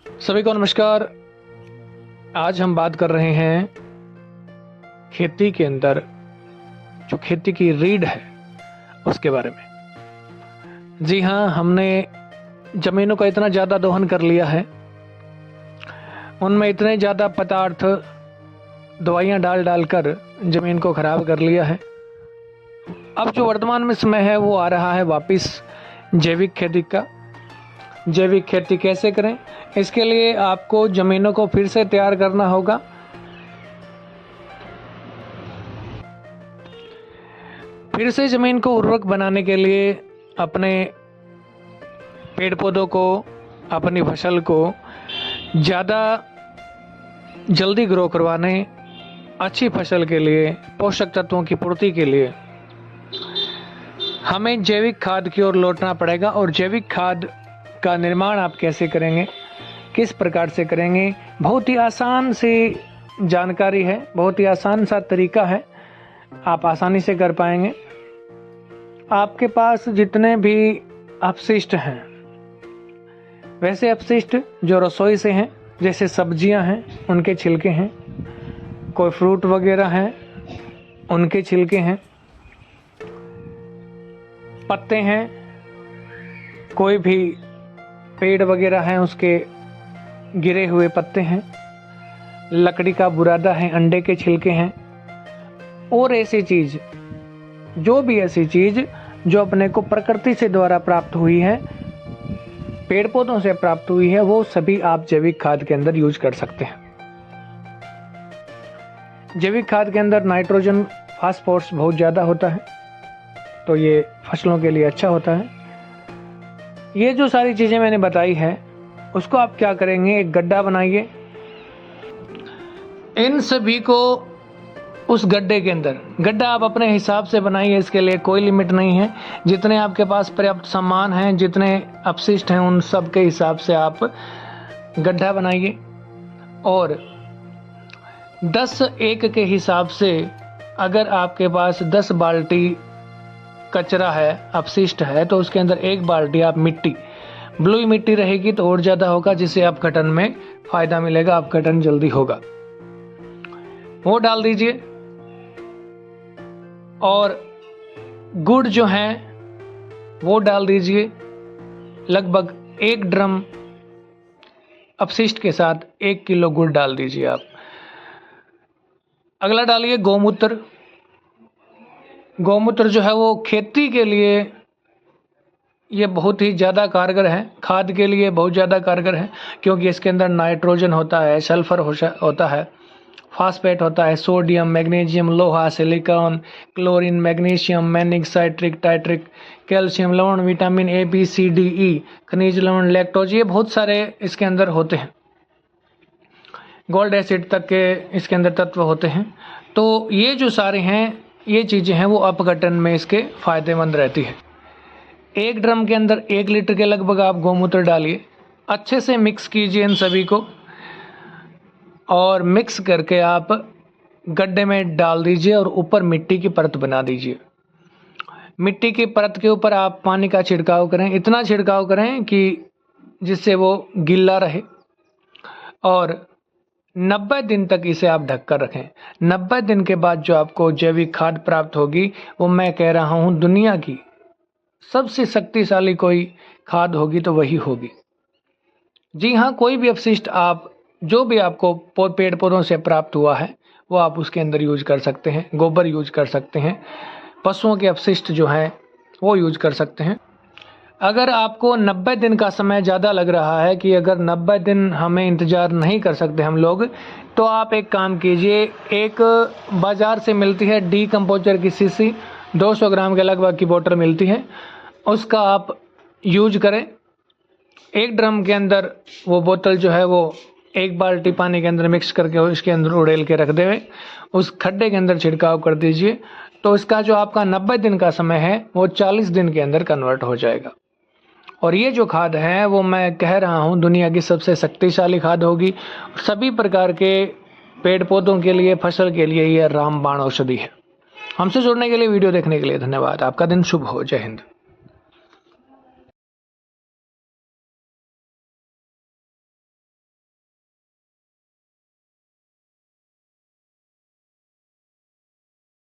सभी को नमस्कार। आज हम बात कर रहे हैं खेती के अंदर जो खेती की रीढ़ है उसके बारे में। जी हाँ, हमने ज़मीनों का इतना ज़्यादा दोहन कर लिया है, उनमें इतने ज़्यादा पदार्थ दवाइयाँ डाल डालकर ज़मीन को ख़राब कर लिया है। अब जो वर्तमान में समय है वो आ रहा है वापस जैविक खेती का। जैविक खेती कैसे करें, इसके लिए आपको ज़मीनों को फिर से तैयार करना होगा। फिर से ज़मीन को उर्वरक बनाने के लिए अपने पेड़ पौधों को, अपनी फसल को ज़्यादा जल्दी ग्रो करवाने, अच्छी फसल के लिए, पोषक तत्वों की पूर्ति के लिए हमें जैविक खाद की ओर लौटना पड़ेगा। और जैविक खाद का निर्माण आप कैसे करेंगे, किस प्रकार से करेंगे, बहुत ही आसान सी जानकारी है, बहुत ही आसान सा तरीका है, आप आसानी से कर पाएंगे। आपके पास जितने भी अपशिष्ट हैं, वैसे अपशिष्ट जो रसोई से हैं, जैसे सब्जियां हैं उनके छिलके हैं, कोई फ्रूट वगैरह हैं उनके छिलके हैं, पत्ते हैं, कोई भी पेड़ वगैरह हैं उसके गिरे हुए पत्ते हैं, लकड़ी का बुरादा है, अंडे के छिलके हैं, और ऐसी चीज़, जो भी ऐसी चीज़ जो अपने को प्रकृति से द्वारा प्राप्त हुई है, पेड़ पौधों से प्राप्त हुई है, वो सभी आप जैविक खाद के अंदर यूज कर सकते हैं। जैविक खाद के अंदर नाइट्रोजन, फास्फोरस बहुत ज़्यादा होता है, तो ये फसलों के लिए अच्छा होता है। ये जो सारी चीज़ें मैंने बताई है, उसको आप क्या करेंगे, एक गड्ढा बनाइए। इन सभी को उस गड्ढे के अंदर, गड्ढा आप अपने हिसाब से बनाइए, इसके लिए कोई लिमिट नहीं है। जितने आपके पास पर्याप्त सामान हैं, जितने अपशिष्ट हैं, उन सब के हिसाब से आप गड्ढा बनाइए। और 10-1 के हिसाब से अगर आपके पास 10 बाल्टी कचरा है, अपशिष्ट है, तो उसके अंदर 1 बाल्टी आप मिट्टी, ब्लू मिट्टी रहेगी तो और ज़्यादा होगा, जिससे आप कटन में फ़ायदा मिलेगा, आप कटन जल्दी होगा, वो डाल दीजिए। और गुड़ जो है वो डाल दीजिए, लगभग 1 ड्रम अपशिष्ट के साथ 1 किलो गुड़ डाल दीजिए आप। अगला डालिए गौमूत्र। गौमूत्र जो है वो खेती के लिए ये बहुत ही ज़्यादा कारगर है, खाद के लिए बहुत ज़्यादा कारगर है, क्योंकि इसके अंदर नाइट्रोजन होता है, सल्फर होता है, फास्फेट होता है, सोडियम, मैग्नीशियम, लोहा, silicon, chlorine, magnesium, malic, citric, tartaric, calcium, लवण, vitamin A, B, C, D, E, खनिज लवण, लैक्टोज, ये बहुत सारे इसके अंदर होते हैं। गोल्ड एसिड तक के इसके अंदर तत्व होते हैं। तो ये जो सारे हैं, ये चीज़ें हैं, वो अपघटन में इसके फ़ायदेमंद रहती है। 1 ड्रम के अंदर 1 लीटर के लगभग आप गौमूत्र डालिए, अच्छे से मिक्स कीजिए इन सभी को, और मिक्स करके आप गड्ढे में डाल दीजिए और ऊपर मिट्टी की परत बना दीजिए। मिट्टी की परत के ऊपर आप पानी का छिड़काव करें, इतना छिड़काव करें कि जिससे वो गीला रहे, और 90 दिन तक इसे आप ढककर रखें। 90 दिन के बाद जो आपको जैविक खाद प्राप्त होगी, वो मैं कह रहा हूँ दुनिया की सबसे शक्तिशाली कोई खाद होगी तो वही होगी। जी हाँ, कोई भी अपशिष्ट आप, जो भी आपको पेड़ पौधों से प्राप्त हुआ है, वो आप उसके अंदर यूज कर सकते हैं। गोबर यूज कर सकते हैं, पशुओं के अपशिष्ट जो हैं वो यूज कर सकते हैं। अगर आपको 90 दिन का समय ज़्यादा लग रहा है कि अगर 90 दिन हमें इंतज़ार नहीं कर सकते हम लोग, तो आप एक काम कीजिए, एक बाज़ार से मिलती है डीकम्पोजर की शीशी, 200 ग्राम के लगभग की बोतल मिलती है, उसका आप यूज करें। 1 ड्रम के अंदर वो बोतल जो है वो 1 बाल्टी पानी के अंदर मिक्स करके उसके अंदर उड़ेल के रख देवे, उस खड्डे के अंदर छिड़काव कर दीजिए, तो इसका जो आपका 90 दिन का समय है वो 40 दिन के अंदर कन्वर्ट हो जाएगा। और ये जो खाद है वो मैं कह रहा हूँ दुनिया की सबसे शक्तिशाली खाद होगी। सभी प्रकार के पेड़ पौधों के लिए, फसल के लिए ये रामबाण औषधि है। हमसे जुड़ने के लिए, वीडियो देखने के लिए धन्यवाद। आपका दिन शुभ हो। जय हिंद।